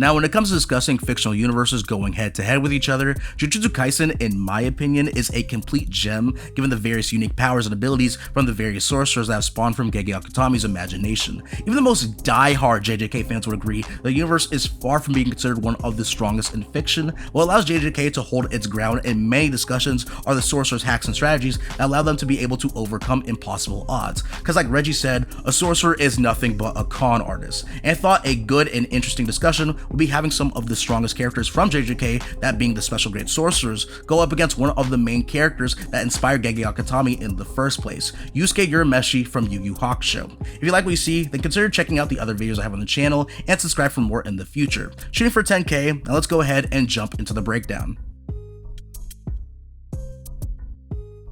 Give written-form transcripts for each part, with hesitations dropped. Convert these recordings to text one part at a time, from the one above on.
Now, when it comes to discussing fictional universes going head to head with each other, Jujutsu Kaisen, in my opinion, is a complete gem given the various unique powers and abilities from the various sorcerers that have spawned from Gege Akutami's imagination. Even the most die-hard JJK fans would agree the universe is far from being considered one of the strongest in fiction. What allows JJK to hold its ground in many discussions are the sorcerers' hacks and strategies that allow them to be able to overcome impossible odds. Because like Reggie said, a sorcerer is nothing but a con artist. And I thought a good and interesting discussion will be having some of the strongest characters from JJK, that being the special grade sorcerers, go up against one of the main characters that inspired Gege Akutami in the first place, Yusuke Urameshi from Yu Yu Hakusho. If you like what you see, then consider checking out the other videos I have on the channel and subscribe for more in the future. Shooting for 10k, now let's go ahead and jump into the breakdown.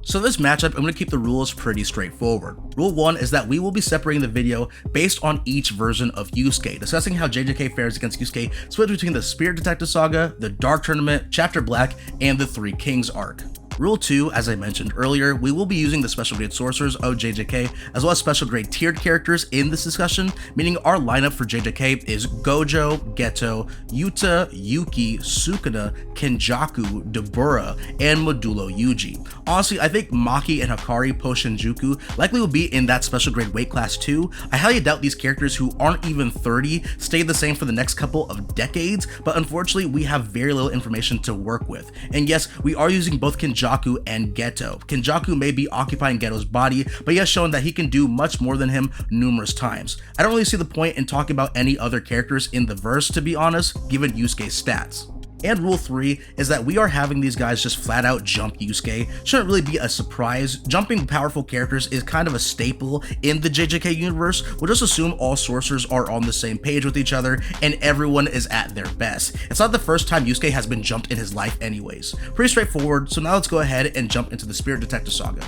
So this matchup, I'm going to keep the rules pretty straightforward. Rule 1 is that we will be separating the video based on each version of Yusuke, discussing how JJK fares against Yusuke split between the Spirit Detective Saga, the Dark Tournament, Chapter Black, and the Three Kings arc. Rule 2, as I mentioned earlier, we will be using the special grade sorcerers of JJK as well as special grade tiered characters in this discussion, meaning our lineup for JJK is Gojo, Geto, Yuta, Yuki, Sukuna, Kenjaku, Deborah, and Modulo Yuji. Honestly, I think Maki and Hikari post Shinjuku likely will be in that special grade weight class too. I highly doubt these characters who aren't even 30 stay the same for the next couple of decades, but unfortunately we have very little information to work with. And yes, we are using both Kenjaku and Geto. Kenjaku may be occupying Geto's body, but he has shown that he can do much more than him numerous times. I don't really see the point in talking about any other characters in the verse, to be honest, given Yusuke's stats. And rule 3 is that we are having these guys just flat out jump Yusuke. Shouldn't really be a surprise. Jumping powerful characters is kind of a staple in the JJK universe. We'll just assume all sorcerers are on the same page with each other and everyone is at their best. It's not the first time Yusuke has been jumped in his life anyways. Pretty straightforward, so now let's go ahead and jump into the Spirit Detective Saga.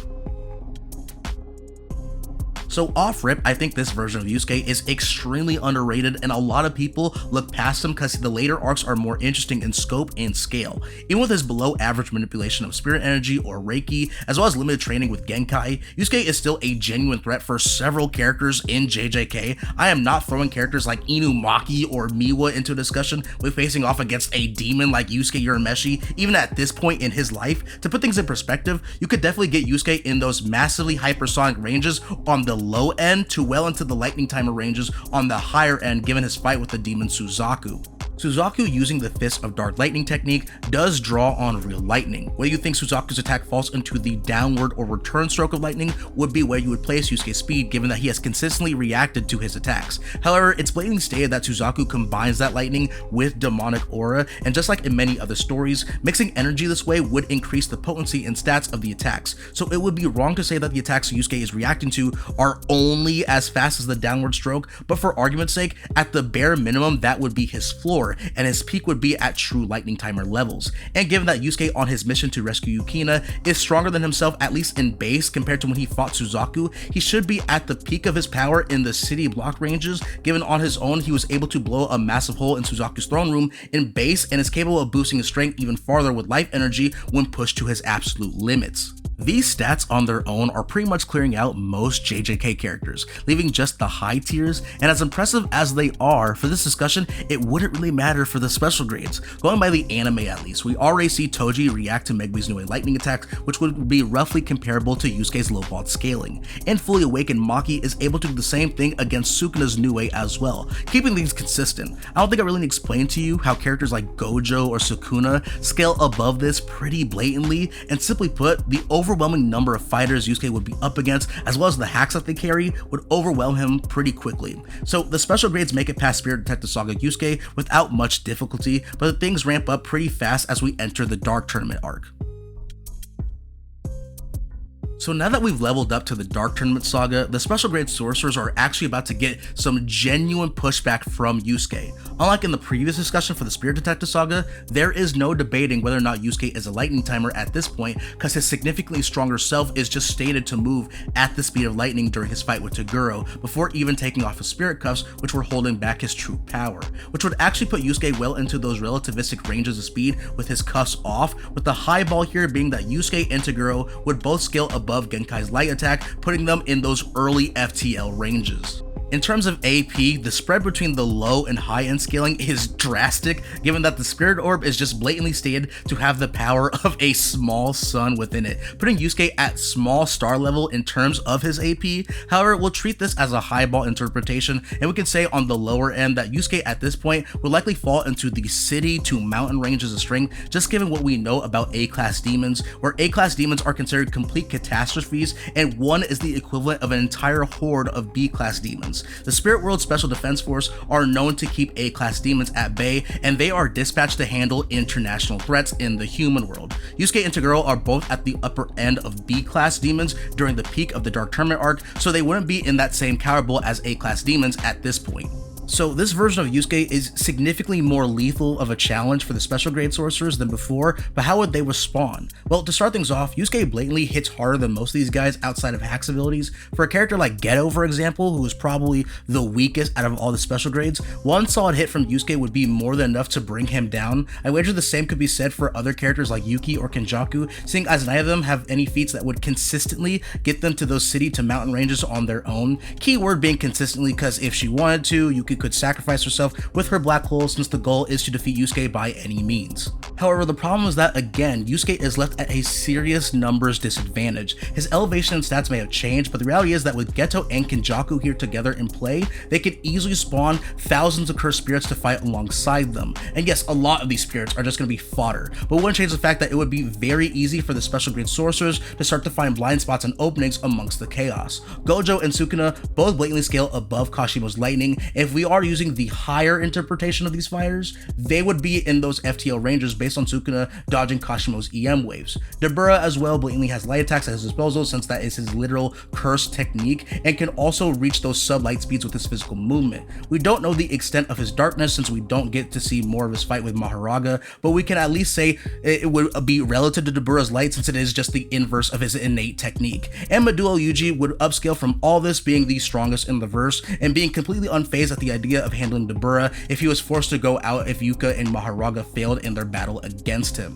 So off rip, I think this version of Yusuke is extremely underrated and a lot of people look past him because the later arcs are more interesting in scope and scale. Even with his below average manipulation of spirit energy or Reiki, as well as limited training with Genkai, Yusuke is still a genuine threat for several characters in JJK. I am not throwing characters like Inumaki or Miwa into a discussion with facing off against a demon like Yusuke Urameshi, even at this point in his life. To put things in perspective, you could definitely get Yusuke in those massively hypersonic ranges on the low end to well into the lightning timer ranges on the higher end given his fight with the demon Suzaku. Suzaku, using the Fist of Dark Lightning technique, does draw on real lightning. Whether you think Suzaku's attack falls into the downward or return stroke of lightning would be where you would place Yusuke's speed, given that he has consistently reacted to his attacks. However, it's blatantly stated that Suzaku combines that lightning with demonic aura, and just like in many other stories, mixing energy this way would increase the potency and stats of the attacks. So it would be wrong to say that the attacks Yusuke is reacting to are only as fast as the downward stroke, but for argument's sake, at the bare minimum, that would be his floor, and his peak would be at true lightning timer levels. And given that Yusuke on his mission to rescue Yukina is stronger than himself, at least in base compared to when he fought Suzaku, he should be at the peak of his power in the city block ranges, given on his own he was able to blow a massive hole in Suzaku's throne room in base and is capable of boosting his strength even farther with life energy when pushed to his absolute limits. These stats on their own are pretty much clearing out most JJK characters, leaving just the high tiers, and as impressive as they are for this discussion, it wouldn't really matter for the special grades. Going by the anime at least, we already see Toji react to Megumi's Nue lightning attack, which would be roughly comparable to Yusuke's low ball scaling, and fully awakened Maki is able to do the same thing against Sukuna's Nue as well, keeping things consistent. I don't think I really need to explain to you how characters like Gojo or Sukuna scale above this pretty blatantly, and simply put, the overwhelming number of fighters Yusuke would be up against, as well as the hacks that they carry, would overwhelm him pretty quickly. So the special grades make it past Spirit Detective Saga Yusuke without much difficulty, but things ramp up pretty fast as we enter the Dark Tournament arc. So now that we've leveled up to the Dark Tournament Saga, the special grade sorcerers are actually about to get some genuine pushback from Yusuke. Unlike in the previous discussion for the Spirit Detective Saga, there is no debating whether or not Yusuke is a lightning timer at this point, because his significantly stronger self is just stated to move at the speed of lightning during his fight with Toguro, before even taking off his spirit cuffs, which were holding back his true power, which would actually put Yusuke well into those relativistic ranges of speed with his cuffs off, with the high ball here being that Yusuke and Toguro would both scale above Genkai's light attack, putting them in those early FTL ranges. In terms of AP, the spread between the low and high end scaling is drastic, given that the Spirit Orb is just blatantly stated to have the power of a small sun within it, putting Yusuke at small star level in terms of his AP. However, we'll treat this as a highball interpretation, and we can say on the lower end that Yusuke at this point would likely fall into the city to mountain ranges of strength, just given what we know about A-class demons, where A-class demons are considered complete catastrophes, and one is the equivalent of an entire horde of B-class demons. The Spirit World Special Defense Force are known to keep A-class demons at bay, and they are dispatched to handle international threats in the human world. Yusuke and Toguro are both at the upper end of B-class demons during the peak of the Dark Tournament arc, so they wouldn't be in that same caliber as A-class demons at this point. So this version of Yusuke is significantly more lethal of a challenge for the special grade sorcerers than before, but how would they respond? Well, to start things off, Yusuke blatantly hits harder than most of these guys outside of Hacks abilities. For a character like Geto, for example, who is probably the weakest out of all the special grades, one solid hit from Yusuke would be more than enough to bring him down. I wager the same could be said for other characters like Yuki or Kenjaku, seeing as neither of them have any feats that would consistently get them to those city to mountain ranges on their own. Keyword being consistently, because if she wanted to, Yuki could sacrifice herself with her black hole, since the goal is to defeat Yusuke by any means. However, the problem is that, again, Yusuke is left at a serious numbers disadvantage. His elevation and stats may have changed, but the reality is that with Geto and Kenjaku here together in play, they could easily spawn thousands of cursed spirits to fight alongside them. And yes, a lot of these spirits are just going to be fodder, but wouldn't change the fact that it would be very easy for the special grade sorcerers to start to find blind spots and openings amongst the chaos. Gojo and Sukuna both blatantly scale above Kashima's lightning. If we are using the higher interpretation of these fighters, they would be in those FTL ranges based on Sukuna dodging Kashima's EM waves. Debura as well blatantly has light attacks at his disposal, since that is his literal curse technique, and can also reach those sub-light speeds with his physical movement. We don't know the extent of his darkness, since we don't get to see more of his fight with Maharaga, but we can at least say it would be relative to Debura's light, since it is just the inverse of his innate technique. And Meduo Yuji would upscale from all this being the strongest in the verse, and being completely unfazed at the idea of handling Debura if he was forced to go out if Yuka and Maharaga failed in their battle against him.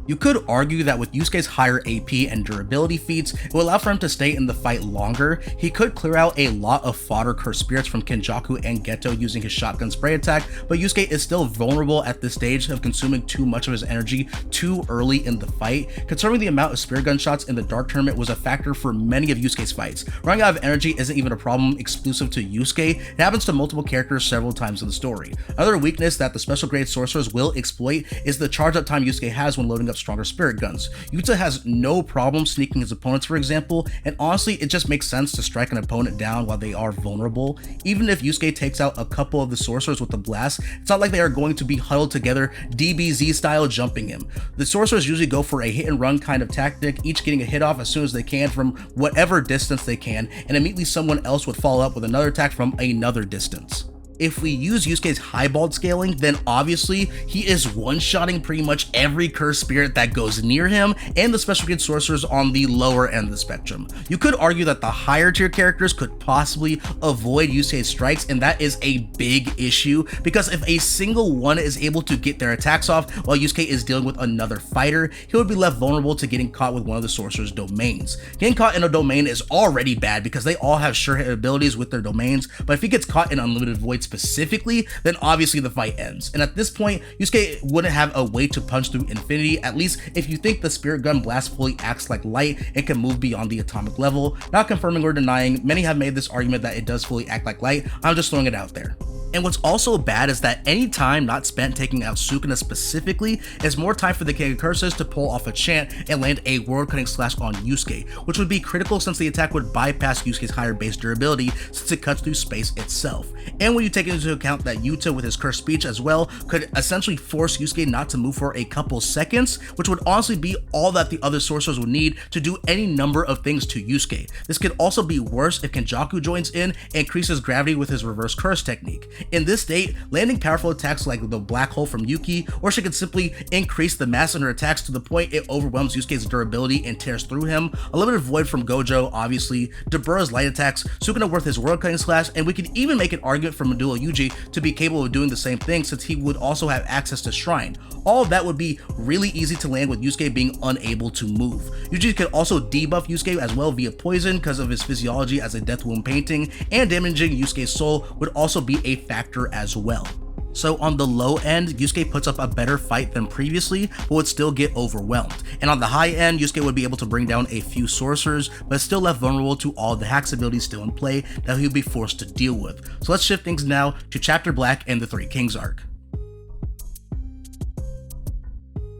You could argue that with Yusuke's higher AP and durability feats, it will allow for him to stay in the fight longer. He could clear out a lot of fodder cursed spirits from Kenjaku and Geto using his shotgun spray attack, but Yusuke is still vulnerable at this stage of consuming too much of his energy too early in the fight. Considering the amount of spirit gun shots in the Dark Tournament was a factor for many of Yusuke's fights. Running out of energy isn't even a problem exclusive to Yusuke, it happens to multiple characters several times in the story. Another weakness that the special grade sorcerers will exploit is the charge up time Yusuke has when loading up stronger spirit guns. Yuta has no problem sneaking his opponents, for example, and honestly it just makes sense to strike an opponent down while they are vulnerable. Even if Yusuke takes out a couple of the sorcerers with the blast, it's not like they are going to be huddled together DBZ style jumping him. The sorcerers usually go for a hit and run kind of tactic, each getting a hit off as soon as they can from whatever distance they can, and immediately someone else would follow up with another attack from another distance. If we use Yusuke's highballed scaling, then obviously he is one-shotting pretty much every cursed spirit that goes near him and the special grade sorcerers on the lower end of the spectrum. You could argue that the higher tier characters could possibly avoid Yusuke's strikes, and that is a big issue, because if a single one is able to get their attacks off while Yusuke is dealing with another fighter, he would be left vulnerable to getting caught with one of the sorcerer's domains. Getting caught in a domain is already bad because they all have sure hit abilities with their domains, but if he gets caught in Unlimited Void specifically, then obviously the fight ends. And at this point, Yusuke wouldn't have a way to punch through infinity, at least if you think the Spirit Gun Blast fully acts like light and can move beyond the atomic level. Not confirming or denying, many have made this argument that it does fully act like light, I'm just throwing it out there. And what's also bad is that any time not spent taking out Sukuna specifically is more time for the King of Curses to pull off a chant and land a world-cutting slash on Yusuke, which would be critical since the attack would bypass Yusuke's higher base durability since it cuts through space itself. And when you take into account that Yuta with his cursed speech as well could essentially force Yusuke not to move for a couple seconds, which would honestly be all that the other sorcerers would need to do any number of things to Yusuke. This could also be worse if Kenjaku joins in and increases gravity with his reverse curse technique. In this state, landing powerful attacks like the black hole from Yuki, or she could simply increase the mass in her attacks to the point it overwhelms Yusuke's durability and tears through him. A limited void from Gojo, obviously, Deburra's light attacks, Sukuna worth his world cutting slash, and we could even make an argument for Medulla Yuji to be capable of doing the same thing since he would also have access to Shrine. All of that would be really easy to land with Yusuke being unable to move. Yuji could also debuff Yusuke as well via poison because of his physiology as a death wound painting, and damaging Yusuke's soul would also be a factor as well. So on the low end, Yusuke puts up a better fight than previously, but would still get overwhelmed. And on the high end, Yusuke would be able to bring down a few sorcerers, but still left vulnerable to all the hacks abilities still in play that he would be forced to deal with. So let's shift things now to Chapter Black and the Three Kings arc.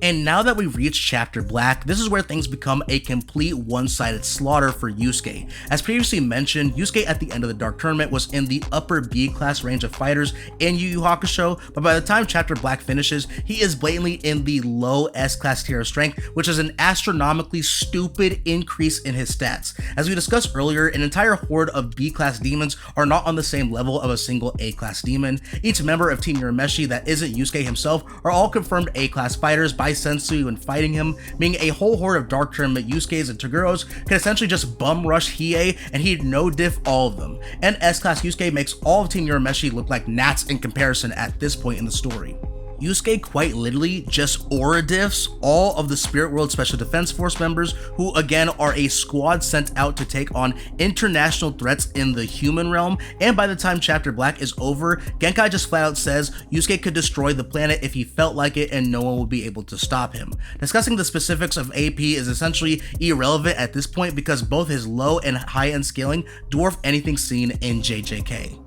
And now that we've reached Chapter Black, this is where things become a complete one-sided slaughter for Yusuke. As previously mentioned, Yusuke at the end of the Dark Tournament was in the upper B class range of fighters in Yu Yu Hakusho, but by the time Chapter Black finishes, he is blatantly in the low S class tier of strength, which is an astronomically stupid increase in his stats. As we discussed earlier, an entire horde of B class demons are not on the same level of a single A class demon. Each member of Team Urameshi that isn't Yusuke himself are all confirmed A class fighters by Sensui when fighting him, meaning a whole horde of Dark Tournament Yusuke's and Toguros can essentially just bum rush Hiei and he'd no diff all of them. And S-Class Yusuke makes all of Team Urameshi look like gnats in comparison at this point in the story. Yusuke quite literally just aura diffs all of the Spirit World Special Defense Force members, who again are a squad sent out to take on international threats in the human realm, and by the time Chapter Black is over, Genkai just flat out says Yusuke could destroy the planet if he felt like it and no one would be able to stop him. Discussing the specifics of AP is essentially irrelevant at this point because both his low and high end scaling dwarf anything seen in JJK.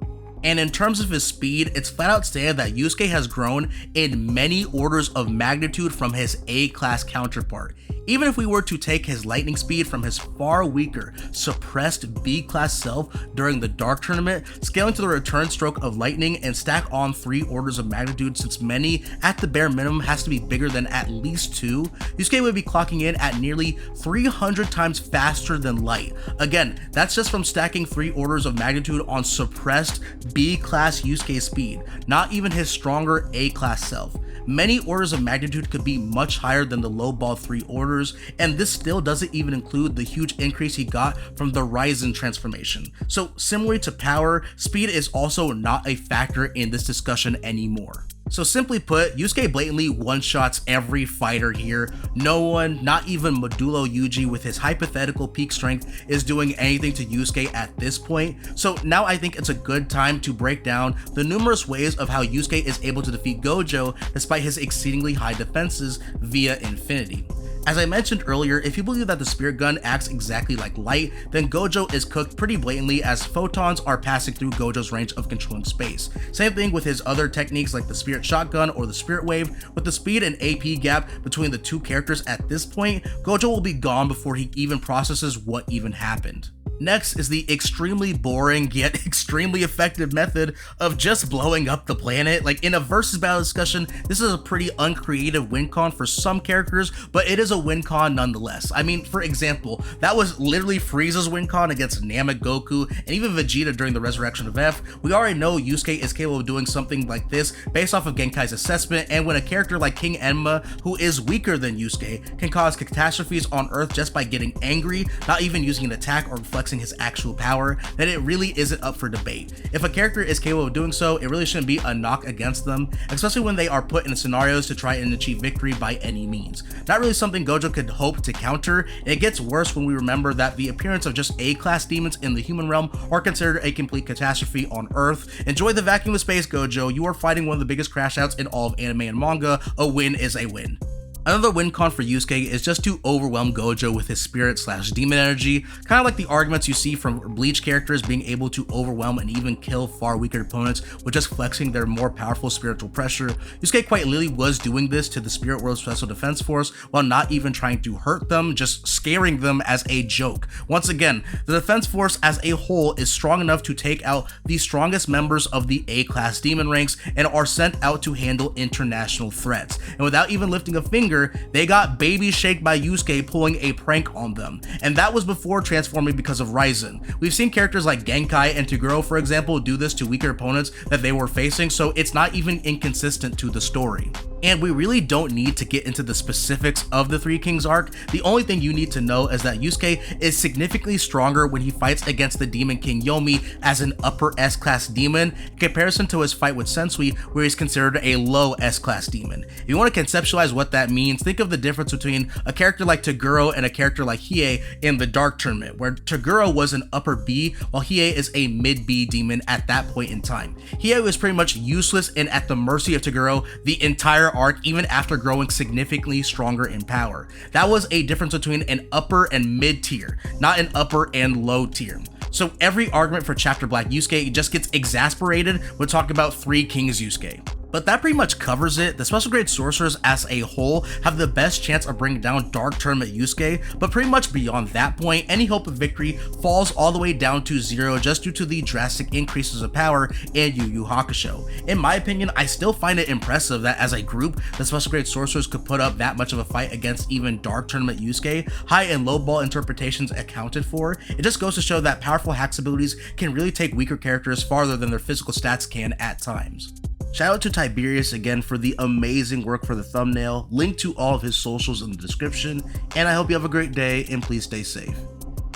And in terms of his speed, it's flat out stated that Yusuke has grown in many orders of magnitude from his A-class counterpart. Even if we were to take his lightning speed from his far weaker, suppressed B-class self during the Dark Tournament, scaling to the return stroke of lightning and stack on 3 orders of magnitude, since many, at the bare minimum, has to be bigger than at least 2, Yusuke would be clocking in at nearly 300 times faster than light. Again, that's just from stacking 3 orders of magnitude on suppressed B-class Yusuke speed, not even his stronger A-class self. Many orders of magnitude could be much higher than the lowball 3 orders, and this still doesn't even include the huge increase he got from the Ryzen transformation. So similarly to power, speed is also not a factor in this discussion anymore. So simply put, Yusuke blatantly one-shots every fighter here. No one, not even Medulla Yuji with his hypothetical peak strength, is doing anything to Yusuke at this point. So now I think it's a good time to break down the numerous ways of how Yusuke is able to defeat Gojo despite his exceedingly high defenses via Infinity. As I mentioned earlier, if you believe that the Spirit Gun acts exactly like light, then Gojo is cooked pretty blatantly as photons are passing through Gojo's range of controlling space. Same thing with his other techniques like the Spirit Shotgun or the Spirit Wave. With the speed and AP gap between the two characters at this point, Gojo will be gone before he even processes what even happened. Next is the extremely boring yet extremely effective method of just blowing up the planet. Like in a versus battle discussion, this is a pretty uncreative win con for some characters, but it is a win con nonetheless. I mean, for example, that was literally Frieza's win con against Namek, Goku, and even Vegeta during the Resurrection of F. We already know Yusuke is capable of doing something like this based off of Genkai's assessment, and when a character like King Enma, who is weaker than Yusuke, can cause catastrophes on Earth just by getting angry, not even using an attack or flexing his actual power, then it really isn't up for debate. If a character is capable of doing so, it really shouldn't be a knock against them, especially when they are put in scenarios to try and achieve victory by any means. Not really something Gojo could hope to counter, and it gets worse when we remember that the appearance of just A-class demons in the human realm are considered a complete catastrophe on Earth. Enjoy the vacuum of space, Gojo. You are fighting one of the biggest crash outs in all of anime and manga. A win is a win. Another win con for Yusuke is just to overwhelm Gojo with his spirit/demon energy, kind of like the arguments you see from Bleach characters being able to overwhelm and even kill far weaker opponents with just flexing their more powerful spiritual pressure. Yusuke quite literally was doing this to the Spirit World Special Defense Force while not even trying to hurt them, just scaring them as a joke. Once again, the Defense Force as a whole is strong enough to take out the strongest members of the A-class demon ranks and are sent out to handle international threats. And without even lifting a finger, weaker, they got baby shaked by Yusuke pulling a prank on them, and that was before transforming because of Ryzen. We've seen characters like Genkai and Toguro, for example, do this to weaker opponents that they were facing, so it's not even inconsistent to the story. And we really don't need to get into the specifics of the Three Kings arc. The only thing you need to know is that Yusuke is significantly stronger when he fights against the Demon King Yomi as an upper S-class demon in comparison to his fight with Sensui, where he's considered a low S-class demon. If you want to conceptualize what that means, think of the difference between a character like Toguro and a character like Hiei in the Dark Tournament, where Toguro was an upper B while Hiei is a mid B demon at that point in time. Hiei was pretty much useless and at the mercy of Toguro the entire arc, even after growing significantly stronger in power. That was a difference between an upper and mid tier, not an upper and low tier. So every argument for Chapter Black Yusuke just gets exasperated when talking about Three Kings Yusuke. But that pretty much covers it. The special grade sorcerers as a whole have the best chance of bringing down Dark Tournament Yusuke, but pretty much beyond that point, any hope of victory falls all the way down to zero just due to the drastic increases of power in Yu Yu Hakusho. In my opinion, I still find it impressive that as a group, the special grade sorcerers could put up that much of a fight against even Dark Tournament Yusuke, high and low ball interpretations accounted for. It just goes to show that powerful hacks abilities can really take weaker characters farther than their physical stats can at times. Shout out to Tiberius again for the amazing work for the thumbnail, link to all of his socials in the description, and I hope you have a great day and please stay safe.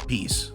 Peace.